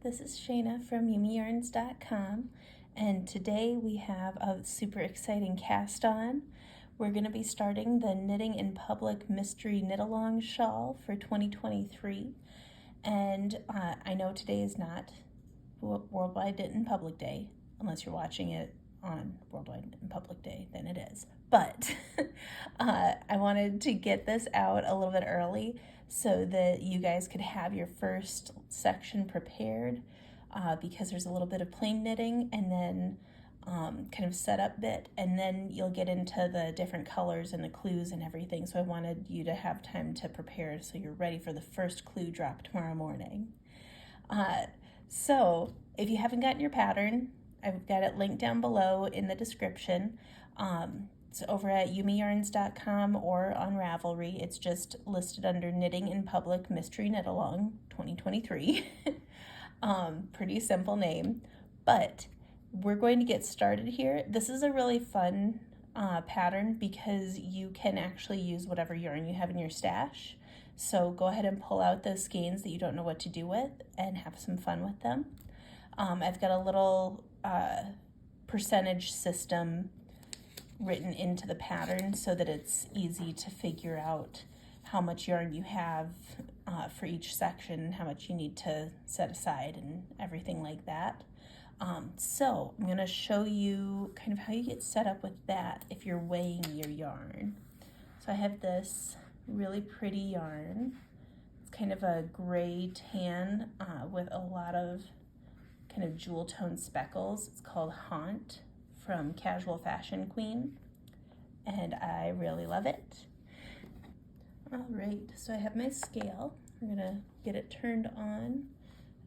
this is Shayna from YumiYarns.com, and today we have a super exciting cast on. We're going to be starting the Knitting in Public Mystery Knit-Along Shawl for 2023, and I know today is not Worldwide Knit in Public Day, unless you're watching it on Worldwide Knit in Public Day, then it is. But I wanted to get this out a little bit early so that you guys could have your first section prepared because there's a little bit of plain knitting and then kind of setup bit, and then you'll get into the different colors and the clues and everything. So I wanted you to have time to prepare so you're ready for the first clue drop tomorrow morning. So if you haven't gotten your pattern, I've got it linked down below in the description. It's over at YumiYarns.com or on Ravelry. It's just listed under Knitting in Public Mystery Knit-Along 2023. Pretty simple name, but we're going to get started here. This is a really fun pattern because you can actually use whatever yarn you have in your stash. So go ahead and pull out those skeins that you don't know what to do with and have some fun with them. I've got a little percentage system written into the pattern so that it's easy to figure out how much yarn you have for each section, how much you need to set aside and everything like that. So I'm going to show you kind of how you get set up with that if you're weighing your yarn. So I have this really pretty yarn. It's kind of a gray tan with a lot of kind of jewel tone speckles. It's called Haunt from Casual Fashion Queen, and I really love it. All right, so I have my scale. I'm gonna get it turned on,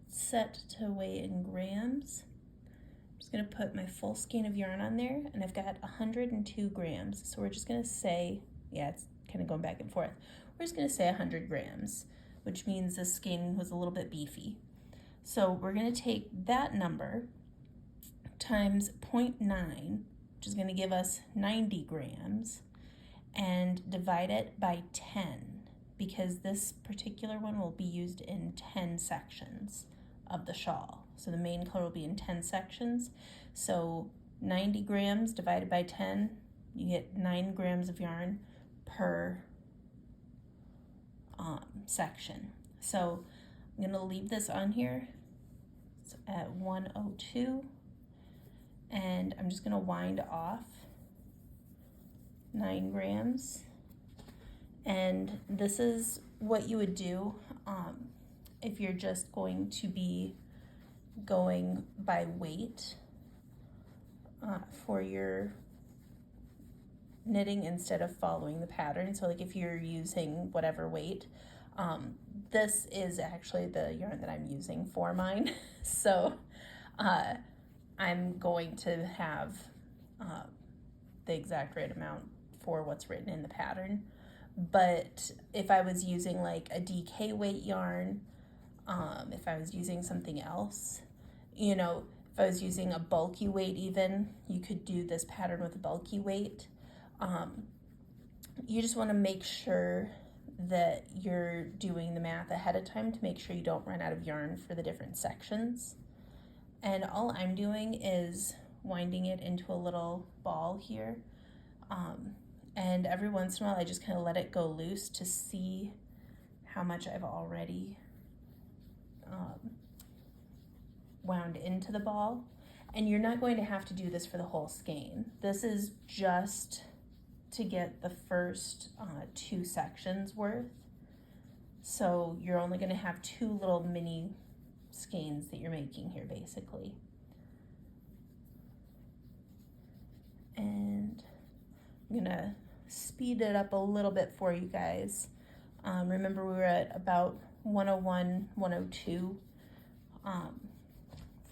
set to weigh in grams. I'm just gonna put my full skein of yarn on there, and I've got 102 grams. So we're just gonna say, yeah, it's kind of going back and forth. We're just gonna say 100 grams, which means the skein was a little bit beefy. So we're gonna take that number times 0.9, which is going to give us 90 grams, and divide it by 10, because this particular one will be used in 10 sections of the shawl. So the main color will be in 10 sections. So 90 grams divided by 10, you get 9 grams of yarn per section. So I'm going to leave this on here. It's at 102. And I'm just going to wind off 9 grams. And this is what you would do if you're just going to be going by weight for your knitting instead of following the pattern. So like if you're using whatever weight, this is actually the yarn that I'm using for mine. So I'm going to have the exact right amount for what's written in the pattern. But if I was using like a DK weight yarn, if I was using something else, you know, if I was using a bulky weight even, you could do this pattern with a bulky weight. You just want to make sure that you're doing the math ahead of time to make sure you don't run out of yarn for the different sections. And all I'm doing is winding it into a little ball here. And every once in a while, I just kind of let it go loose to see how much I've already wound into the ball. And you're not going to have to do this for the whole skein. This is just to get the first 2 sections worth. So you're only going to have 2 little mini skeins that you're making here basically. And I'm gonna speed it up a little bit for you guys. Remember we were at about 101, 102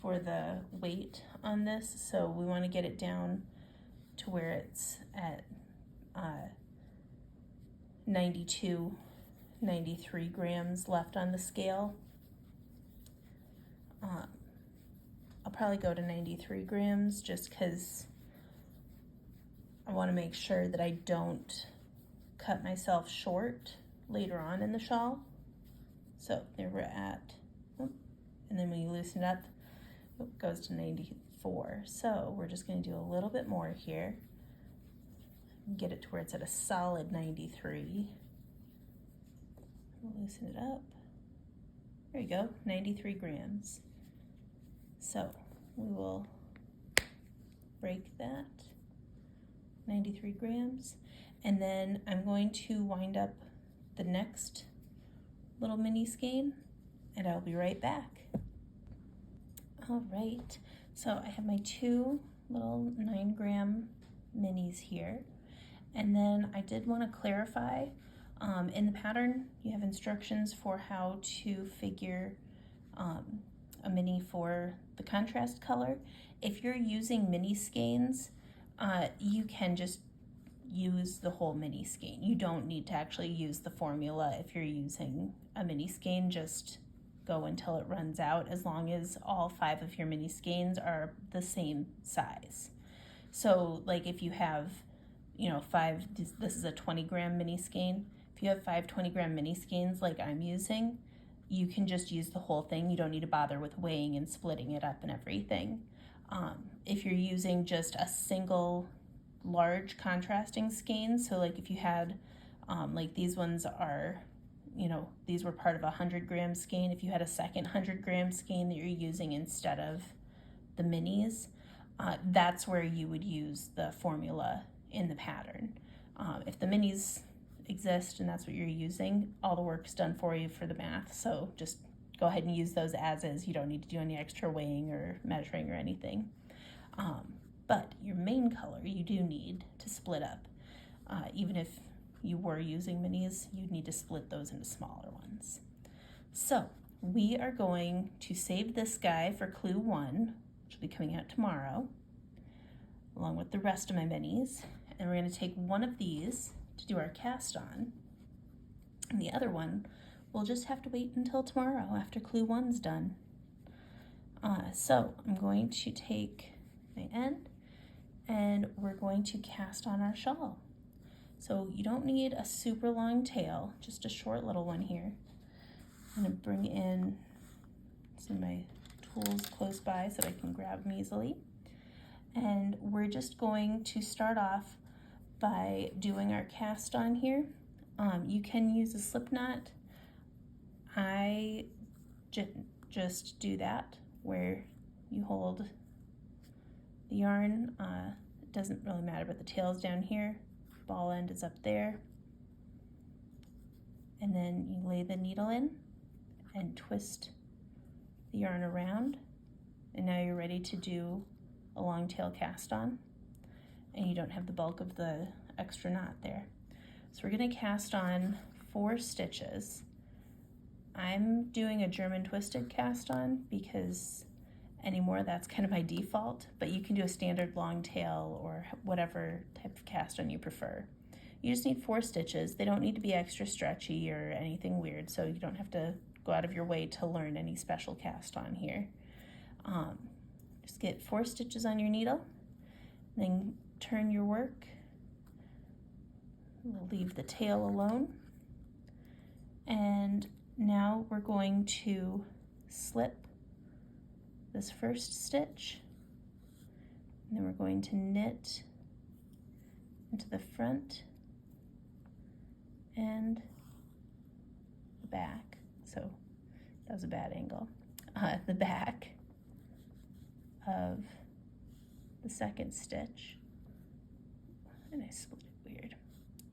for the weight on this, so we want to get it down to where it's at 92, 93 grams left on the scale. I'll probably go to 93 grams just because I want to make sure that I don't cut myself short later on in the shawl. So there we're at, and then we loosen it up, it goes to 94. So we're just going to do a little bit more here. Get it to where it's at a solid 93. Loosen it up. There you go, 93 grams. So we will break that, 93 grams. And then I'm going to wind up the next little mini skein, and I'll be right back. All right, so I have my 2 little 9-gram minis here. And then I did want to clarify, in the pattern, you have instructions for how to figure a mini for the contrast color. If you're using mini skeins, you can just use the whole mini skein. You don't need to actually use the formula if you're using a mini skein. Just go until it runs out, as long as all 5 of your mini skeins are the same size. So like if you have, you know, 5, this is a 20-gram mini skein. If you have 5 20-gram mini skeins like I'm using, you can just use the whole thing. You don't need to bother with weighing and splitting it up and everything. If you're using just a single large contrasting skein, so like if you had, like these ones are, you know, these were part of a 100-gram skein. If you had a second 100-gram skein that you're using instead of the minis, that's where you would use the formula in the pattern. If the minis exist and that's what you're using, all the work's done for you for the math, so just go ahead and use those as is. You don't need to do any extra weighing or measuring or anything. But your main color you do need to split up. Even if you were using minis, you'd need to split those into smaller ones. So we are going to save this guy for clue 1, which will be coming out tomorrow, along with the rest of my minis. And we're going to take one of these to do our cast on, and the other one we'll just have to wait until tomorrow after clue 1's done. So I'm going to take my end, and we're going to cast on our shawl. So you don't need a super long tail, just a short little one here. I'm going to bring in some of my tools close by so that I can grab them easily. And we're just going to start off by doing our cast on here. You can use a slip knot. I just do that where you hold the yarn. It doesn't really matter, but the tail's down here, ball end is up there, and then you lay the needle in and twist the yarn around, and now you're ready to do a long tail cast on, and you don't have the bulk of the extra knot there. So we're going to cast on 4 stitches. I'm doing a German twisted cast on because anymore that's kind of my default, but you can do a standard long tail or whatever type of cast on you prefer. You just need 4 stitches. They don't need to be extra stretchy or anything weird, so you don't have to go out of your way to learn any special cast on here. Just get 4 stitches on your needle, then turn your work. We'll leave the tail alone, and now we're going to slip this first stitch, and then we're going to knit into the front and the back. So that was a bad angle. The back of the second stitch, and I split it weird.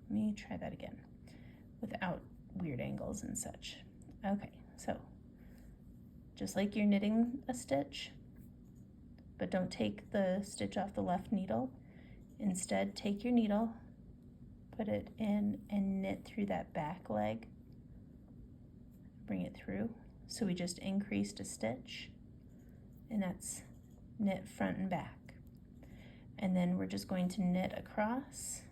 Let me try that again without weird angles and such. Okay, so just like you're knitting a stitch, but don't take the stitch off the left needle. Instead, take your needle, put it in, and knit through that back leg. Bring it through. So we just increased a stitch, and that's knit front and back. And then we're just going to knit across.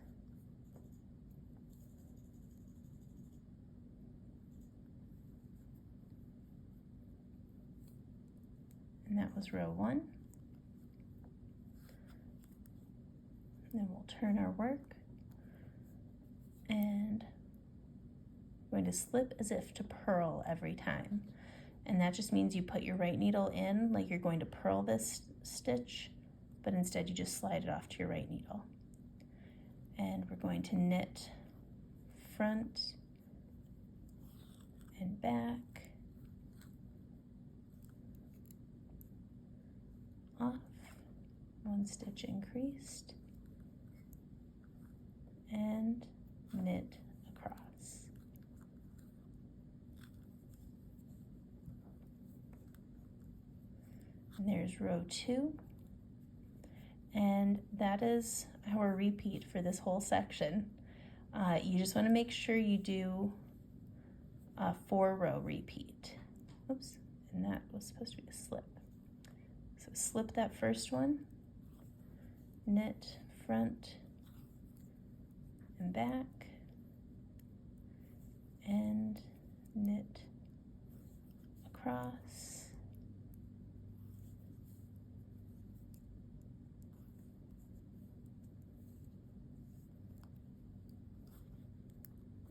And that was row 1. And then we'll turn our work, and we're going to slip as if to purl every time. and that just means you put your right needle in like you're going to purl this stitch, but instead you just slide it off to your right needle. And we're going to knit front and back, off, 1 stitch increased, and knit across. And there's row 2, and that is our repeat for this whole section. You just want to make sure you do a 4-row repeat. Oops, and that was supposed to be a slip. So slip that first one, knit front and back, and knit across,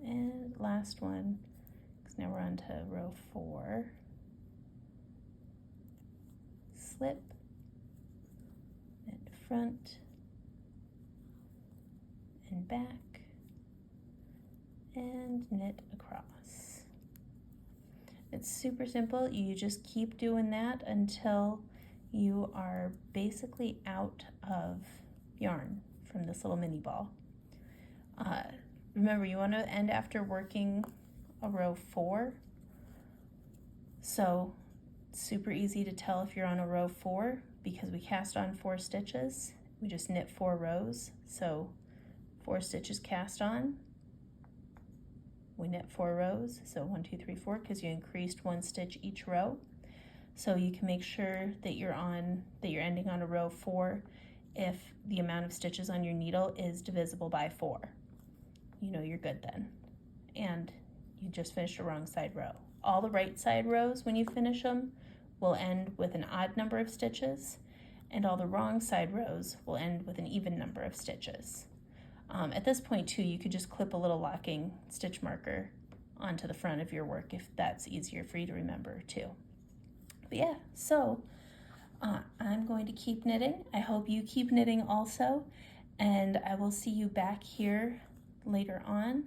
and last one, because now we're on to row 4. Slip, knit front and back, and knit across. It's super simple. You just keep doing that until you are basically out of yarn from this little mini ball. Remember, you want to end after working a row 4. So it's super easy to tell if you're on a row 4 because we cast on 4 stitches. We just knit 4 rows. So 4 stitches cast on, we knit 4 rows, so 1, 2, 3, 4, because you increased 1 stitch each row. So you can make sure that you're ending on a row 4 if the amount of stitches on your needle is divisible by 4. You know you're good then. And you just finished a wrong side row. All the right side rows, when you finish them, will end with an odd number of stitches, and all the wrong side rows will end with an even number of stitches. At this point too, you could just clip a little locking stitch marker onto the front of your work if that's easier for you to remember too. But yeah, so I'm going to keep knitting. I hope you keep knitting also, and I will see you back here later on.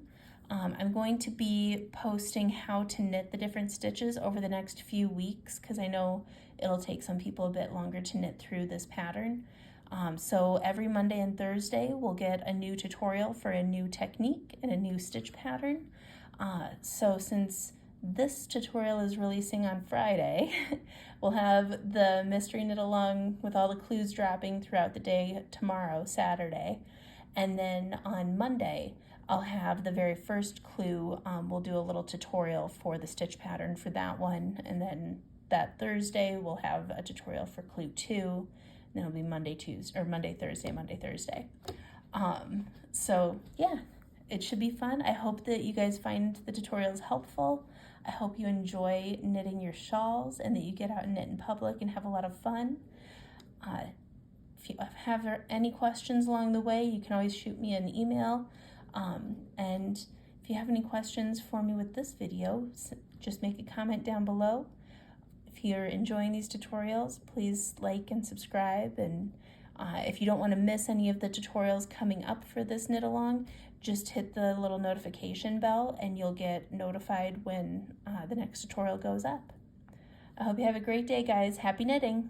I'm going to be posting how to knit the different stitches over the next few weeks because I know it'll take some people a bit longer to knit through this pattern. So every Monday and Thursday we'll get a new tutorial for a new technique and a new stitch pattern. So since this tutorial is releasing on Friday, we'll have the mystery knit along with all the clues dropping throughout the day tomorrow, Saturday. And then on Monday, I'll have the very first clue. We'll do a little tutorial for the stitch pattern for that one. And then that Thursday, we'll have a tutorial for clue 2. Then it'll be Monday, Thursday. So yeah, it should be fun. I hope that you guys find the tutorials helpful. I hope you enjoy knitting your shawls and that you get out and knit in public and have a lot of fun. If you have any questions along the way, you can always shoot me an email. And if you have any questions for me with this video, just make a comment down below. If you're enjoying these tutorials, please like and subscribe. And if you don't want to miss any of the tutorials coming up for this knit along, just hit the little notification bell and you'll get notified when the next tutorial goes up. I hope you have a great day, guys. Happy knitting!